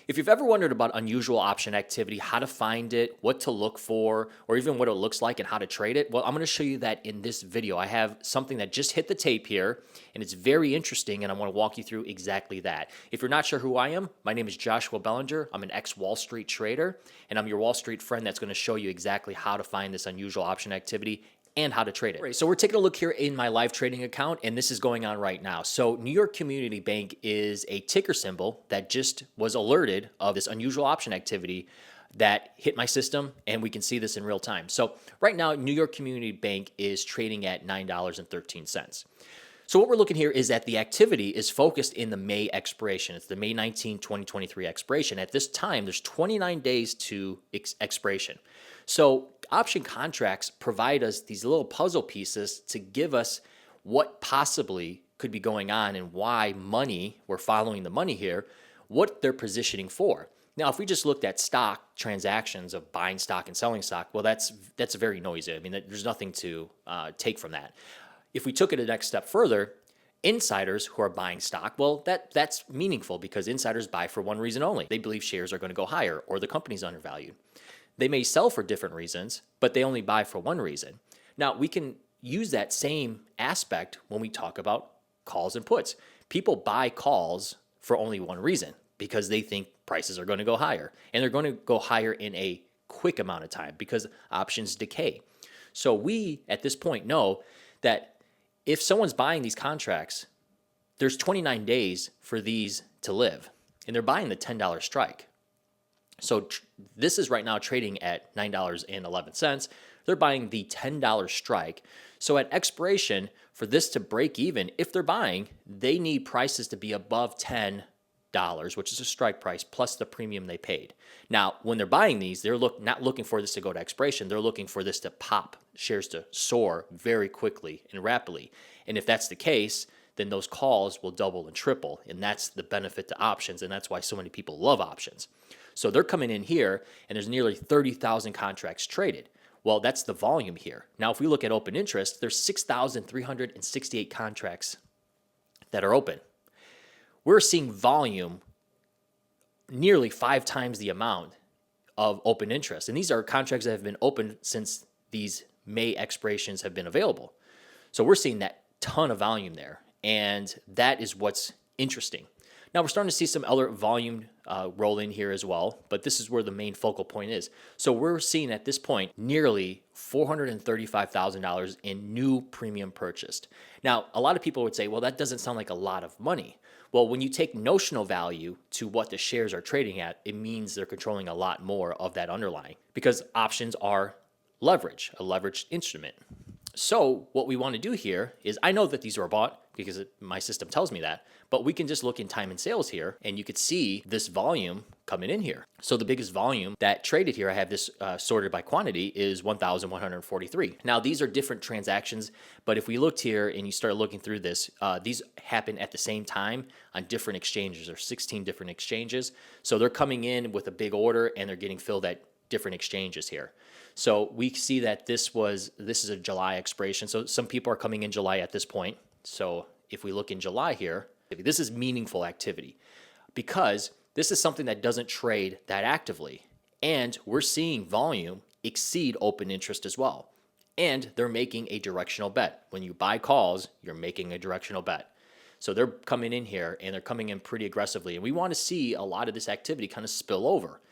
If you've ever wondered about unusual option activity, how to find it, what to look for, or even what it looks like and how to trade it, well, I'm going to show you that in this video. I have something that just hit the tape here, and it's very interesting, and I want to walk you through exactly that. If you're not sure who I am, my name is Joshua Bellinger. I'm an ex-Wall Street trader, and I'm your Wall Street friend that's going to show you exactly how to find this unusual option activity and how to trade it. Right, so we're taking a look here in my live trading account, and this is going on right now. So New York Community Bank is a ticker symbol that just was alerted of this unusual option activity that hit my system, and we can see this in real time. So right now, New York Community Bank is trading at $9.13. So what we're looking here is that the activity is focused in the May expiration. It's the May 19, 2023 expiration. At this time, there's 29 days to expiration. So option contracts provide us these little puzzle pieces to give us what possibly could be going on and why money, we're following the money here, what they're positioning for. Now, if we just looked at stock transactions of buying stock and selling stock, well, that's very noisy. I mean, there's nothing to take from that. If we took it a next step further, insiders who are buying stock, well, that's meaningful because insiders buy for one reason only. They believe shares are going to go higher or the company's undervalued. They may sell for different reasons, but they only buy for one reason. Now, we can use that same aspect when we talk about calls and puts. People buy calls for only one reason, because they think prices are going to go higher. And they're going to go higher in a quick amount of time because options decay. So we, at this point, know that if someone's buying these contracts, there's 29 days for these to live. And they're buying the $10 strike. So this is right now trading at $9.11. They're buying the $10 strike. So at expiration, for this to break even, if they're buying, they need prices to be above $10, which is a strike price, plus the premium they paid. Now, when they're buying these, they're not looking for this to go to expiration. They're looking for this to pop, shares to soar very quickly and rapidly. And if that's the case, then those calls will double and triple. And that's the benefit to options. And that's why so many people love options. So they're coming in here, and there's nearly 30,000 contracts traded. Well, that's the volume here. Now, if we look at open interest, there's 6,368 contracts that are open. We're seeing volume nearly 5 times the amount of open interest. And these are contracts that have been open since these May expirations have been available. So we're seeing that ton of volume there. And that is what's interesting. Now, we're starting to see some other volume roll in here as well, but this is where the main focal point is. So we're seeing at this point nearly $435,000 in new premium purchased. Now, a lot of people would say, well, that doesn't sound like a lot of money. Well, when you take notional value to what the shares are trading at, it means they're controlling a lot more of that underlying, because options are leverage, a leveraged instrument. So what we want to do here is, I know that these are bought because my system tells me that, but we can just look in time and sales here, and you could see this volume coming in here. So the biggest volume that traded here, I have this sorted by quantity, is 1,143. Now, these are different transactions, but if we looked here and you start looking through this, these happen at the same time on different exchanges. There's 16 different exchanges. So they're coming in with a big order, and they're getting filled at different exchanges here. So we see that this is a July expiration. So some people are coming in July at this point. So if we look in July here, this is meaningful activity because this is something that doesn't trade that actively. And we're seeing volume exceed open interest as well. And they're making a directional bet. When you buy calls, you're making a directional bet. So they're coming in here, and they're coming in pretty aggressively. And we want to see a lot of this activity kind of spill over.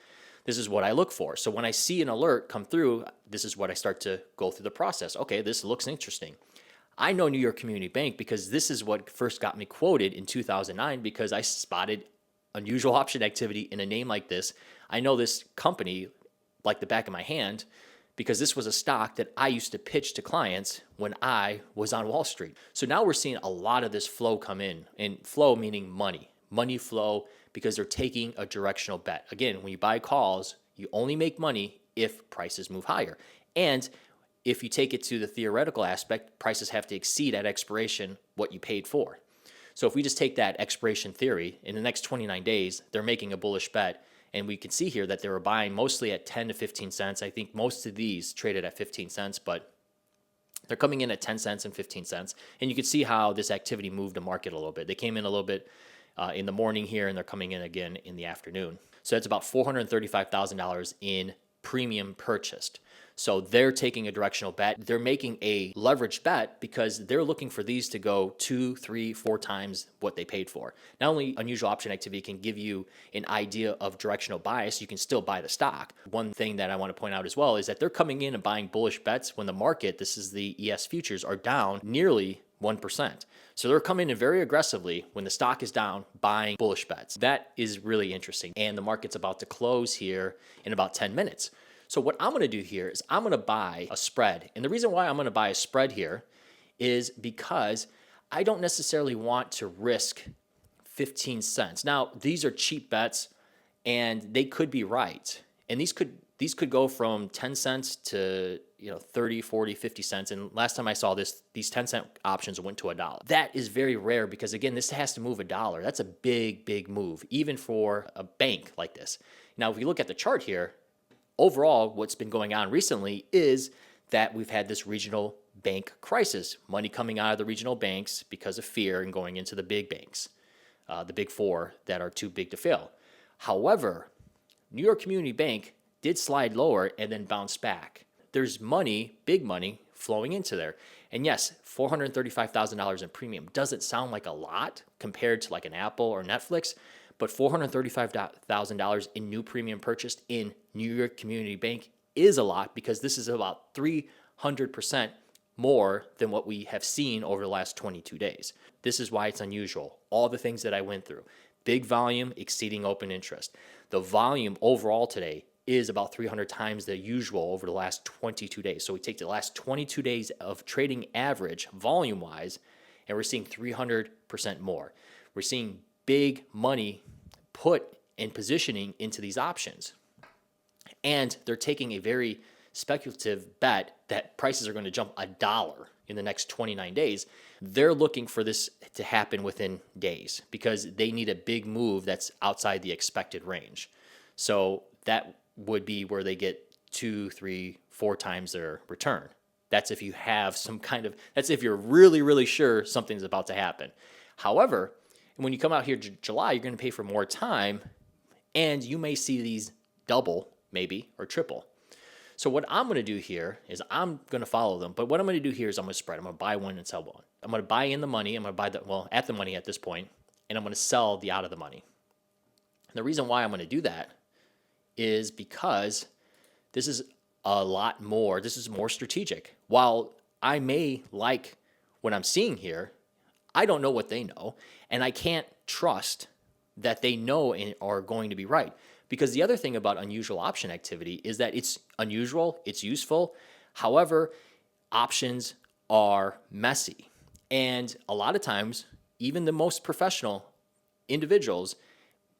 This is what I look for. So when I see an alert come through, this is what I start to go through the process. Okay, this looks interesting. I know New York Community Bank because this is what first got me quoted in 2009, because I spotted unusual option activity in a name like this. I know this company like the back of my hand because this was a stock that I used to pitch to clients when I was on Wall Street. So now we're seeing a lot of this flow come in, and flow meaning money flow, because they're taking a directional bet. Again, when you buy calls, you only make money if prices move higher. And if you take it to the theoretical aspect, prices have to exceed at expiration what you paid for. So if we just take that expiration theory, in the next 29 days, they're making a bullish bet. And we can see here that they were buying mostly at 10 to 15 cents. I think most of these traded at 15 cents, but they're coming in at 10 cents and 15 cents. And you can see how this activity moved the market a little bit. They came in a little bit in the morning here, and they're coming in again in the afternoon. So that's about $435,000 in premium purchased. So they're taking a directional bet. They're making a leveraged bet because they're looking for these to go 2, 3, 4 times what they paid for. Not only unusual option activity can give you an idea of directional bias, you can still buy the stock. One thing that I want to point out as well is that they're coming in and buying bullish bets when the market, this is the ES futures, are down nearly 1%. So they're coming in very aggressively when the stock is down, buying bullish bets. That is really interesting. And the market's about to close here in about 10 minutes. So what I'm going to do here is I'm going to buy a spread. And the reason why I'm going to buy a spread here is because I don't necessarily want to risk 15 cents. Now, these are cheap bets and they could be right. And these could go from 10 cents to 30, 40, 50 cents. And last time I saw this, these 10-cent options went to $1. That is very rare because, again, this has to move $1. That's a big, big move, even for a bank like this. Now, if you look at the chart here, overall, what's been going on recently is that we've had this regional bank crisis, money coming out of the regional banks because of fear and going into the big banks, the big four that are too big to fail. However, New York Community Bank did slide lower and then bounce back. There's money, big money, flowing into there. And yes, $435,000 in premium doesn't sound like a lot compared to like an Apple or Netflix, but $435,000 in new premium purchased in New York Community Bank is a lot because this is about 300% more than what we have seen over the last 22 days. This is why it's unusual. All the things that I went through. Big volume exceeding open interest. The volume overall today is about 300 times the usual over the last 22 days. So we take the last 22 days of trading average volume-wise, and we're seeing 300% more. We're seeing big money put in positioning into these options. And they're taking a very speculative bet that prices are going to jump $1 in the next 29 days. They're looking for this to happen within days because they need a big move that's outside the expected range. So that would be where they get 2, 3, 4 times their return. That's if you have that's if you're really, really sure something's about to happen. However, when you come out here July, you're going to pay for more time and you may see these double maybe or triple. So what I'm going to do here is I'm going to follow them. But what I'm going to do here is I'm going to spread. I'm going to buy one and sell one. I'm going to buy in the money. I'm going to buy at the money at this point, and I'm going to sell the out of the money. And the reason why I'm going to do that is because this is a lot more. This is more strategic. While I may like what I'm seeing here, I don't know what they know, and I can't trust that they know and are going to be right. Because the other thing about unusual option activity is that it's unusual, it's useful. However, options are messy. And a lot of times, even the most professional individuals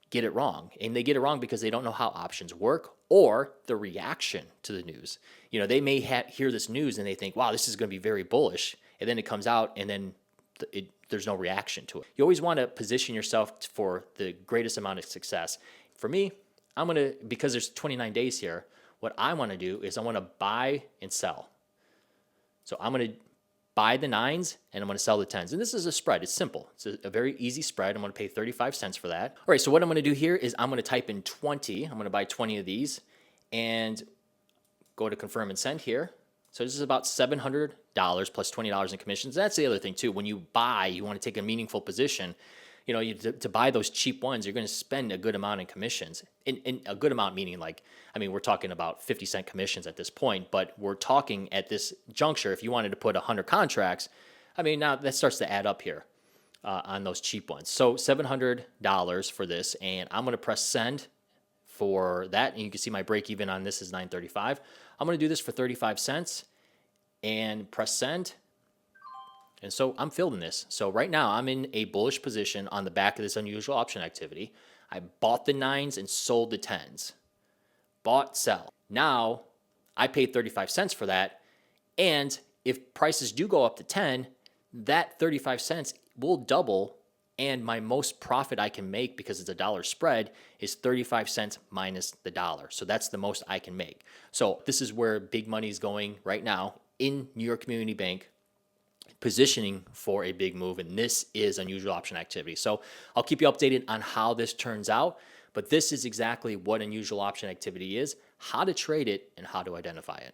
get it wrong. And they get it wrong because they don't know how options work or the reaction to the news. They may hear this news and they think, wow, this is going to be very bullish. And then it comes out and then there's no reaction to it. You always want to position yourself for the greatest amount of success. For me, because there's 29 days here, what I want to do is I want to buy and sell. So I'm going to buy the 9s and I'm going to sell the 10s. And this is a spread. It's simple. It's a very easy spread. I'm going to pay 35 cents for that. All right, so what I'm going to do here is I'm going to type in 20. I'm going to buy 20 of these and go to confirm and send here. So this is about $700 plus $20 in commissions. That's the other thing too. When you buy, you want to take a meaningful position. To buy those cheap ones, you're going to spend a good amount in commissions. In a good amount meaning we're talking about 50-cent commissions at this point, but we're talking at this juncture, if you wanted to put 100 contracts, now that starts to add up here on those cheap ones. So $700 for this, and I'm going to press send for that, and you can see my break even on this is $9.35. I'm going to do this for 35 cents and press send. And so I'm filled in this. So right now I'm in a bullish position on the back of this unusual option activity. I bought the 9s and sold the 10s. Bought, sell. Now I paid 35 cents for that. And if prices do go up to 10, that 35 cents will double. And my most profit I can make, because it's a dollar spread, is 35 cents minus the dollar. So that's the most I can make. So this is where big money is going right now in New York Community Bank. positioning for a big move, and this is unusual option activity. So I'll keep you updated on how this turns out, but this is exactly what unusual option activity is, how to trade it, and how to identify it.